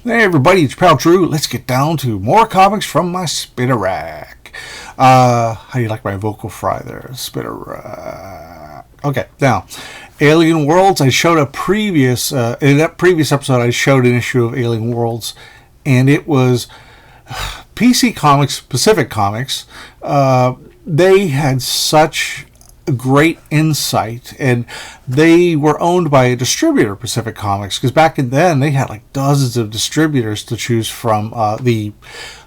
Hey everybody, it's Pal Drew. Let's get down to more comics from my spinner rack. How do you like my vocal fry there? Spinner rack. Okay, now, Alien Worlds. I showed a previous, in that previous episode, I showed an issue of Alien Worlds, and it was PC Comics, Pacific Comics. They had such great insight, and they were owned by a distributor, Pacific Comics, because back then they had like dozens of distributors to choose from, the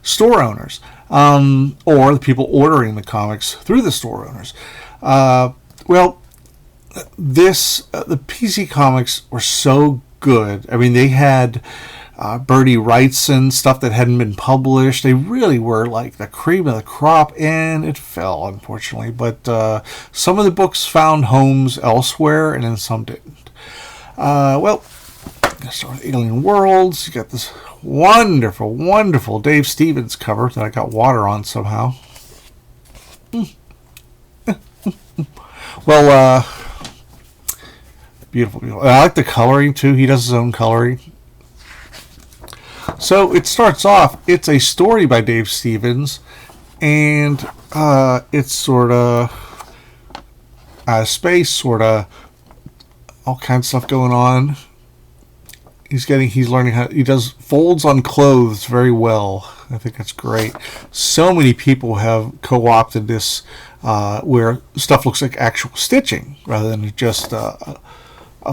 store owners, or the people ordering the comics through the store owners. The PC Comics were so good. I mean, they had Bertie Wrightson stuff that hadn't been published. They really were like the cream of the crop, and it fell, unfortunately. But some of the books found homes elsewhere, and then some didn't. Let's start with Alien Worlds. You got this wonderful, wonderful Dave Stevens cover that I got water on somehow. Beautiful, beautiful. I like the coloring too. He does his own coloring. So it starts off, it's a story by Dave Stevens, and it's sort of space, sort of all kinds of stuff going on. He's learning how, he does folds on clothes very well. I think that's great. So many people have co-opted this, where stuff looks like actual stitching rather than just a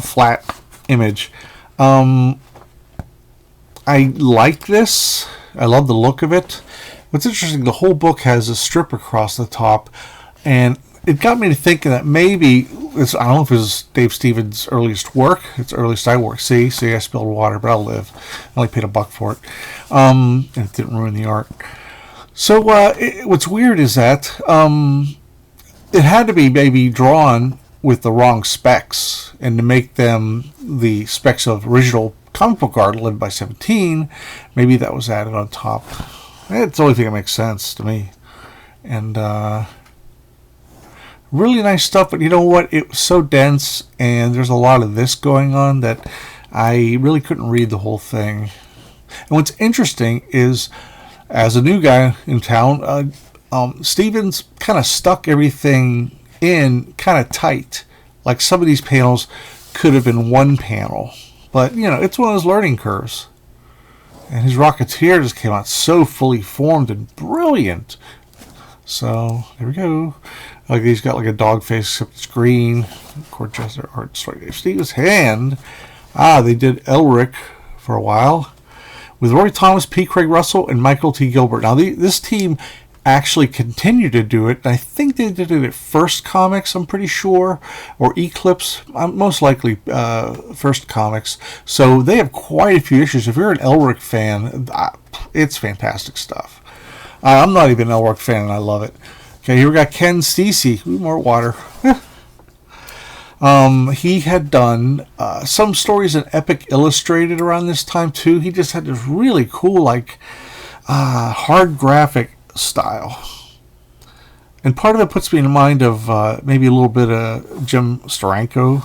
flat image. I like this. I love the look of it. What's interesting, the whole book has a strip across the top, and it got me to thinking that maybe, I don't know if it was Dave Stevens' earliest work. It's earliest I work. See, I spilled water, but I'll live. I only paid $1 for it. And it didn't ruin the art. So what's weird is that it had to be maybe drawn with the wrong specs, and to make them the specs of original comic book art led by 17, maybe that was added on top. It's the only thing that makes sense to me. And really nice stuff, but you know what? It was so dense, and there's a lot of this going on that I really couldn't read the whole thing. And what's interesting is, as a new guy in town, Stevens kind of stuck everything in kind of tight. Like some of these panels could have been one panel. But, you know, it's one of those learning curves. And his Rocketeer just came out so fully formed and brilliant. So, there we go. Like, he's got like a dog face, except it's green. Corchester art, sorry, Steve's hand. They did Elric for a while, with Roy Thomas, P. Craig Russell, and Michael T. Gilbert. Now, this team actually continued to do it. I think they did it at First Comics, I'm pretty sure, or Eclipse, most likely First Comics. So they have quite a few issues. If you're an Elric fan, it's fantastic stuff. I'm not even an Elric fan, and I love it. Okay, here we got Ken Stacey. Ooh, more water. He had done some stories in Epic Illustrated around this time too. He just had this really cool, like, hard graphic style, and part of it puts me in mind of maybe a little bit of Jim Steranko,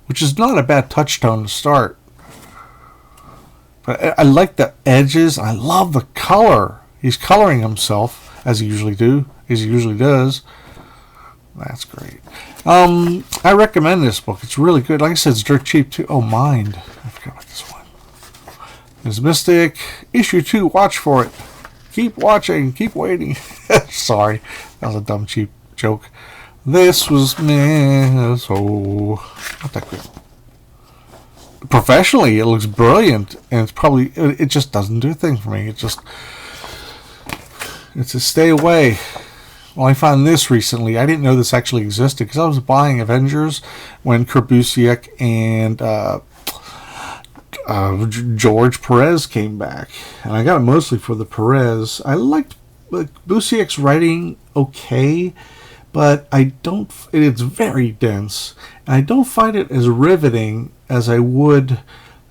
which is not a bad touchstone to start. But I like the edges. I love the color. He's coloring himself as he usually does. That's great. I recommend this book. It's really good. Like I said, it's dirt cheap too. Oh, Mind. I forgot about this one. There's Mystic issue 2. Watch for it. Keep watching. Keep waiting. Sorry. That was a dumb, cheap joke. This was so not that good. Professionally, it looks brilliant, and it just doesn't do a thing for me. It's a stay away. Well, I found this recently. I didn't know this actually existed because I was buying Avengers when Kurt Busiek and George Perez came back, and I got it mostly for the Perez. I liked Busiek's writing okay, but it's very dense, and I don't find it as riveting as I would,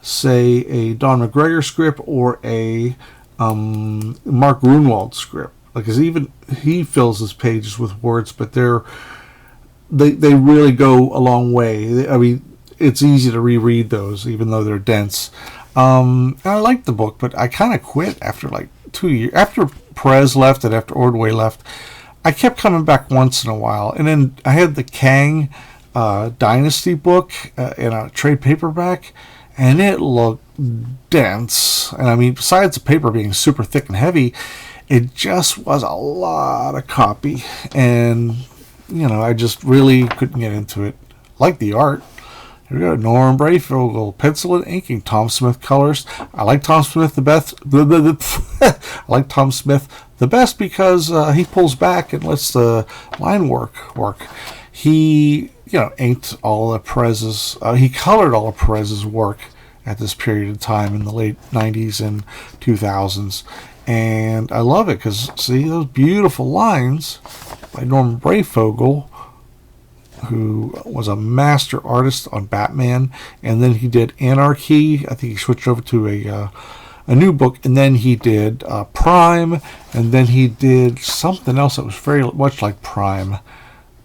say, a Don McGregor script or a Mark Grunwald script. Like, cause even he fills his pages with words, but they really go a long way. I mean, it's easy to reread those, even though they're dense. And I liked the book, but I kind of quit after like 2 years. After Perez left and after Ordway left, I kept coming back once in a while. And then I had the Kang Dynasty book in a trade paperback, and it looked dense. And I mean, besides the paper being super thick and heavy, it just was a lot of copy. And, I just really couldn't get into it. Like the art. Here we go. Norman Brayfogle, pencil and inking. Tom Smith colors. I like Tom Smith the best. I like Tom Smith the best because he pulls back and lets the line work. He, inked all of Perez's. He colored all of Perez's work at this period of time in the late 90s and 2000s. And I love it because, see, those beautiful lines by Norman Brayfogle, who was a master artist on Batman, and then he did Anarchy. I think he switched over to a new book, and then he did Prime, and then he did something else that was very much like Prime,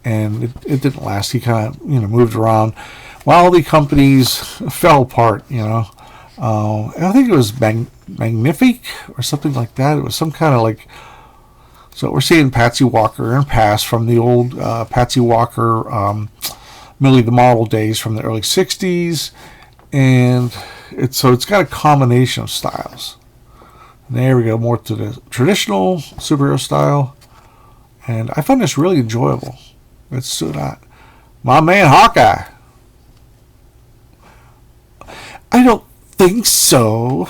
and it didn't last. He kind of moved around while the companies fell apart. I think it was Magnifique or something like that. It was some kind of like. So we're seeing Patsy Walker and Pass from the old Patsy Walker, Millie the Model days from the early 60s. And it's got a combination of styles. And there we go, more to the traditional superhero style. And I find this really enjoyable. It's so not. My man Hawkeye. I don't think so.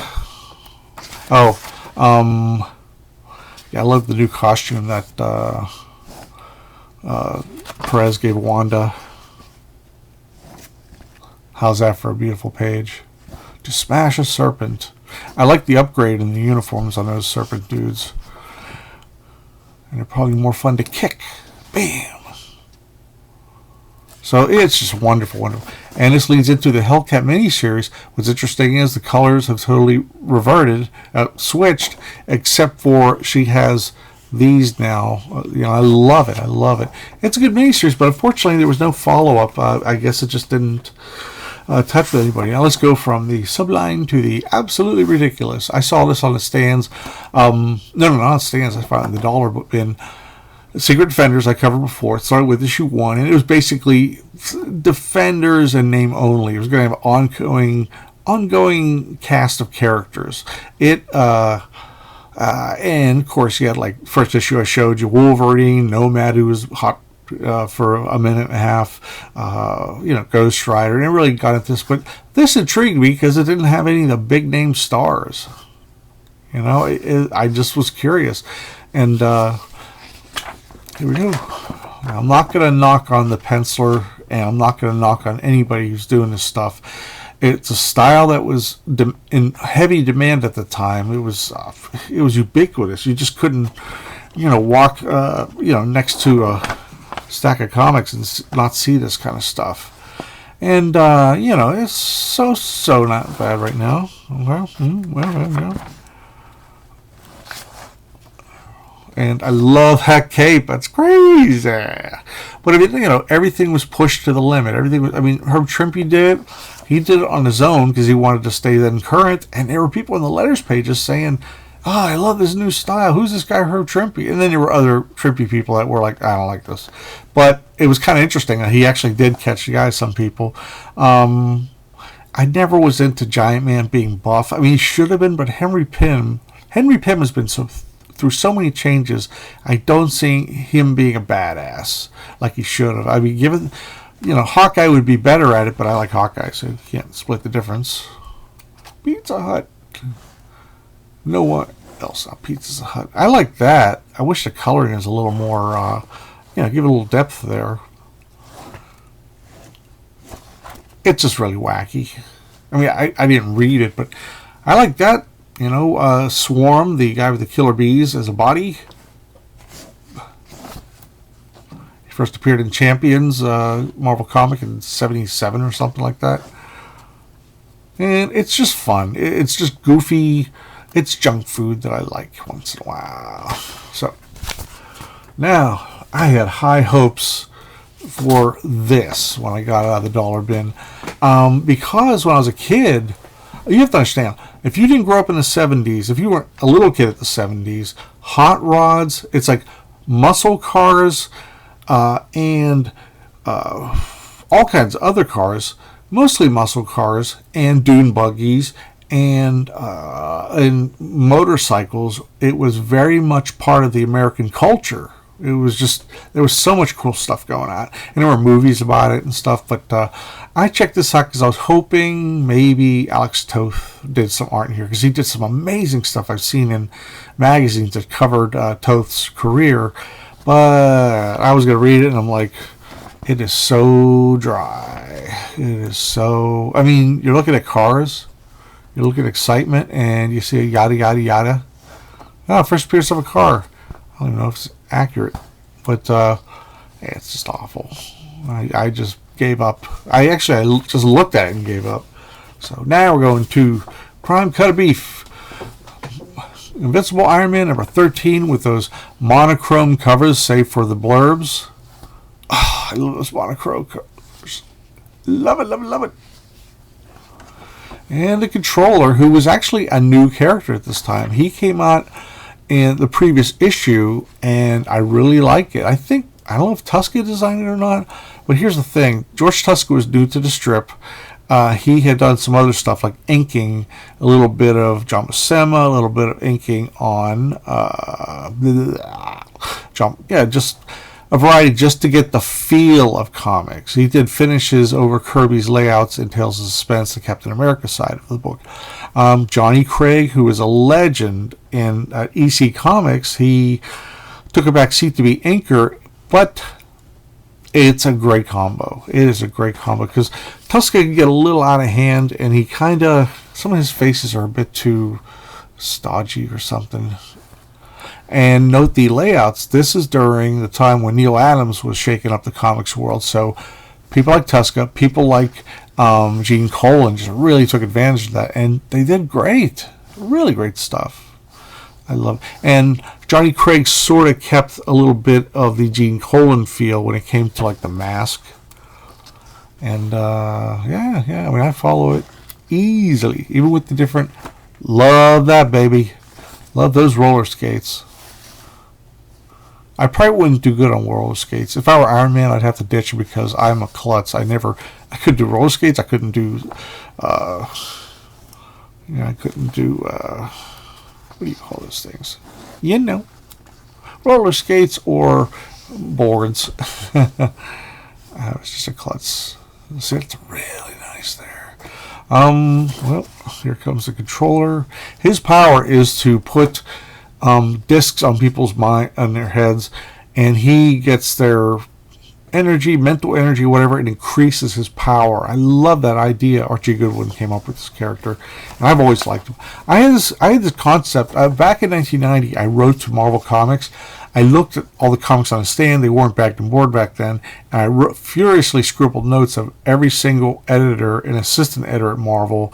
Yeah, I love the new costume that Perez gave Wanda. How's that for a beautiful page? To smash a serpent. I like the upgrade in the uniforms on those serpent dudes. And they're probably more fun to kick. Bam! So it's just wonderful, wonderful. And this leads into the Hellcat miniseries. What's interesting is the colors have totally reverted, switched, except for she has these now. I love it. I love it. It's a good miniseries, but unfortunately there was no follow-up. I guess it just didn't touch with anybody. Now let's go from the sublime to the absolutely ridiculous. I saw this on the stands. No, not stands. I found it in the dollar bin. Secret Defenders I covered before. It started with issue 1, and it was basically Defenders and name only. It was going to have ongoing cast of characters. And of course you had like first issue I showed you Wolverine, Nomad, who was hot for a minute and a half, Ghost Rider, and it really got into this. But this intrigued me because it didn't have any of the big name stars. I just was curious, and here we go. Now, I'm not going to knock on the penciler, and I'm not going to knock on anybody who's doing this stuff. It's a style that was in heavy demand at the time. It was ubiquitous. You just couldn't, walk, next to a stack of comics and not see this kind of stuff. And it's so not bad right now. Well. And I love that cape. That's crazy. But everything was pushed to the limit. Herb Trimpe did it. He did it on his own because he wanted to stay then current. And there were people in the letters pages saying, "Oh, I love this new style. Who's this guy, Herb Trimpe?" And then there were other Trimpe people that were like, "I don't like this." But it was kind of interesting. He actually did catch the eye of some people. I never was into Giant Man being buff. He should have been, but Henry Pym has been through so many changes. I don't see him being a badass like he should have. Given, Hawkeye would be better at it, but I like Hawkeye, so you can't split the difference. Pizza Hut. No one else on Pizza Hut. I like that. I wish the coloring is a little more, give it a little depth there. It's just really wacky. I didn't read it, but I like that. Swarm, the guy with the killer bees as a body. He first appeared in Champions, Marvel comic in 1977 or something like that. And it's just fun. It's just goofy. It's junk food that I like once in a while. So, now, I had high hopes for this when I got it out of the dollar bin. Because when I was a kid, You have to understand, if you didn't grow up in the 70s, if you weren't a little kid at the 70s, hot rods, it's like muscle cars and all kinds of other cars, mostly muscle cars and dune buggies and motorcycles. It was very much part of the American culture. It was just, there was so much cool stuff going on, and there were movies about it and stuff. But I checked this out because I was hoping maybe Alex Toth did some art in here, because he did some amazing stuff I've seen in magazines that covered Toth's career. But I was going to read it, and I'm like, it is so dry. It is so, I mean, you're looking at cars, you look at excitement, and you see a yada yada yada. Oh, first appearance of a car. I don't even know if it's accurate, but yeah, it's just awful. I just gave up. I just looked at it and gave up. So now we're going to Prime Cut of Beef. Invincible Iron Man number 13 with those monochrome covers, save for the blurbs. Oh, I love those monochrome covers. Love it, love it, love it. And the Controller, who was actually a new character at this time. He came out in the previous issue, and I really like it. I don't know if Tuska designed it or not, but here's the thing. George Tuska was new to the strip. He had done some other stuff like inking, a little bit of John Buscema, a little bit of inking on just a variety, just to get the feel of comics. He did finishes over Kirby's layouts in Tales of Suspense, the Captain America side of the book. Johnny Craig, who is a legend in EC Comics, he took a back seat to be inker, but it's a great combo. It is a great combo because Tuska can get a little out of hand, and he some of his faces are a bit too stodgy or something. And note the layouts. This is during the time when Neil Adams was shaking up the comics world. So people like Tuska, people like Gene Colan just really took advantage of that. And they did great. Really great stuff. I love it. And Johnny Craig sort of kept a little bit of the Gene Colan feel when it came to like the mask. And yeah, I mean, I follow it easily. Even with the different... Love that, baby. Love those roller skates. I probably wouldn't do good on roller skates. If I were Iron Man, I'd have to ditch it because I'm a klutz. I couldn't do roller skates. I couldn't do, I couldn't do, what do you call those things? You know, roller skates or boards. I was just a klutz. See, it's really nice there. Well, here comes the Controller. His power is to put discs on people's mind, on their heads, and he gets their energy, mental energy, whatever. It increases his power. I love that idea. Archie Goodwin came up with this character, and I've always liked him. I had this concept back in 1990. I wrote to Marvel Comics. I looked at all the comics on the stand. They weren't backed and board back then, and I furiously scribbled notes of every single editor and assistant editor at Marvel.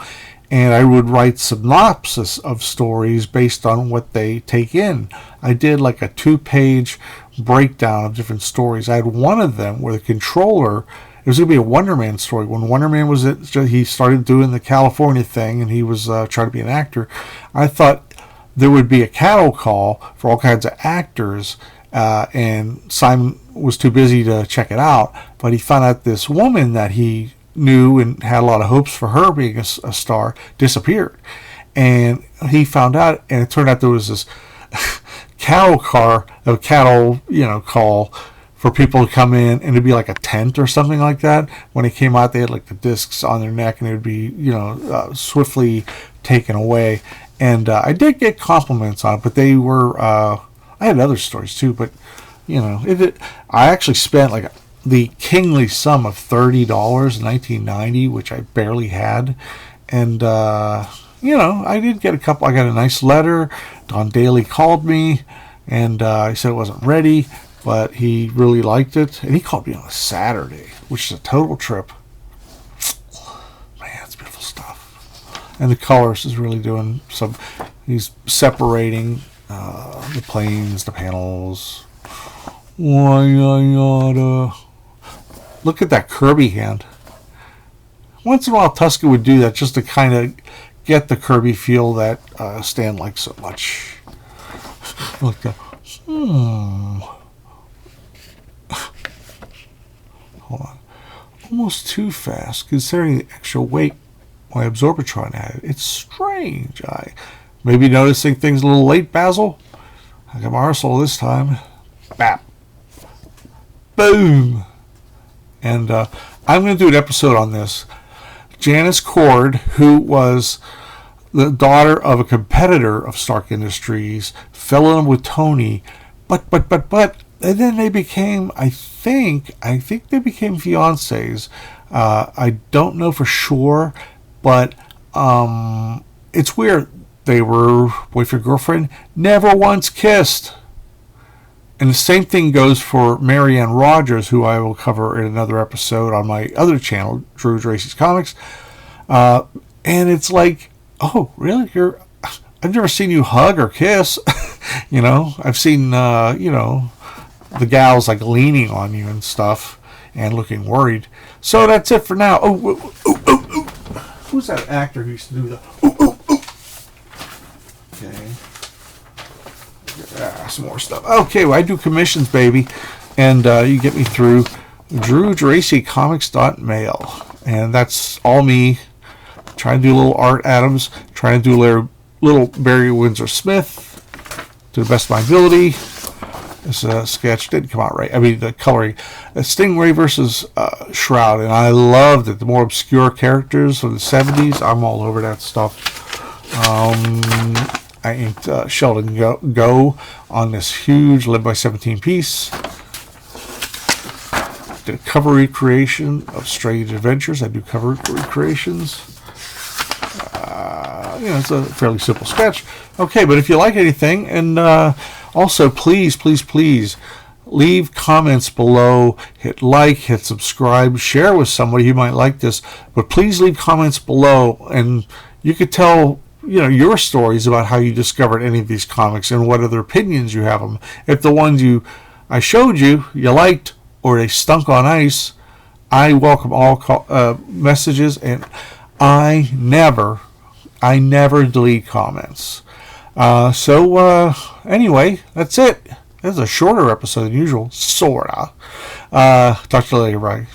And I would write synopsis of stories based on what they take in. I did like a 2-page breakdown of different stories. I had one of them where the Controller, it was going to be a Wonder Man story. When Wonder Man he started doing the California thing, and he was trying to be an actor. I thought there would be a cattle call for all kinds of actors, and Simon was too busy to check it out. But he found out this woman that he knew and had a lot of hopes for her being a star disappeared, and he found out, and it turned out there was this cattle call for people to come in, and it'd be like a tent or something like that. When it came out, they had like the discs on their neck, and it would be swiftly taken away. And I did get compliments on it, but they were I had other stories too, but I actually spent like the kingly sum of $30 in 1990, which I barely had. And, I did get a couple. I got a nice letter. Don Daly called me, and he said it wasn't ready, but he really liked it. And he called me on a Saturday, which is a total trip. Man, it's beautiful stuff. And the colorist is really doing some. He's separating the planes, the panels. Look at that Kirby hand. Once in a while, Tuska would do that just to kind of get the Kirby feel that Stan likes so much. Like the, Hold on. Almost too fast, considering the extra weight my Absorbitron added. It's strange. I may be noticing things a little late, Basil. I got my arsenal this time. Bap. Boom. And I'm going to do an episode on this. Janice Cord, who was the daughter of a competitor of Stark Industries, fell in love with Tony, but, and then they became, I think they became fiancés. I don't know for sure, but it's weird. They were boyfriend, girlfriend, never once kissed. And the same thing goes for Marianne Rogers, who I will cover in another episode on my other channel, Drew Tracy's Comics. And it's like, oh, really? I've never seen you hug or kiss. I've seen, the gals like leaning on you and stuff and looking worried. So that's it for now. Oh. Who's that actor who used to do the Okay. Some more stuff. Okay, well, I do commissions, baby. And you get me through DrewGeracyComics.mail. And that's all me. Trying to do little Art Adams. Trying to do little Barry Windsor Smith. To the best of my ability. This sketch didn't come out right. I mean, the coloring. Stingray versus Shroud. And I loved it. The more obscure characters from the 70s. I'm all over that stuff. I inked Sheldon Go on this huge 11x17 piece. Did a cover recreation of Strange Adventures. I do cover recreations. It's a fairly simple sketch. Okay, but if you like anything, and also please leave comments below, hit like, hit subscribe, share with somebody who might like this, but please leave comments below, and you could tell your stories about how you discovered any of these comics and what other opinions you have them. If the ones I showed you liked, or they stunk on ice, I welcome all messages, and I never delete comments. Anyway, that's it. This is a shorter episode than usual, sorta. Talk to you later, bye.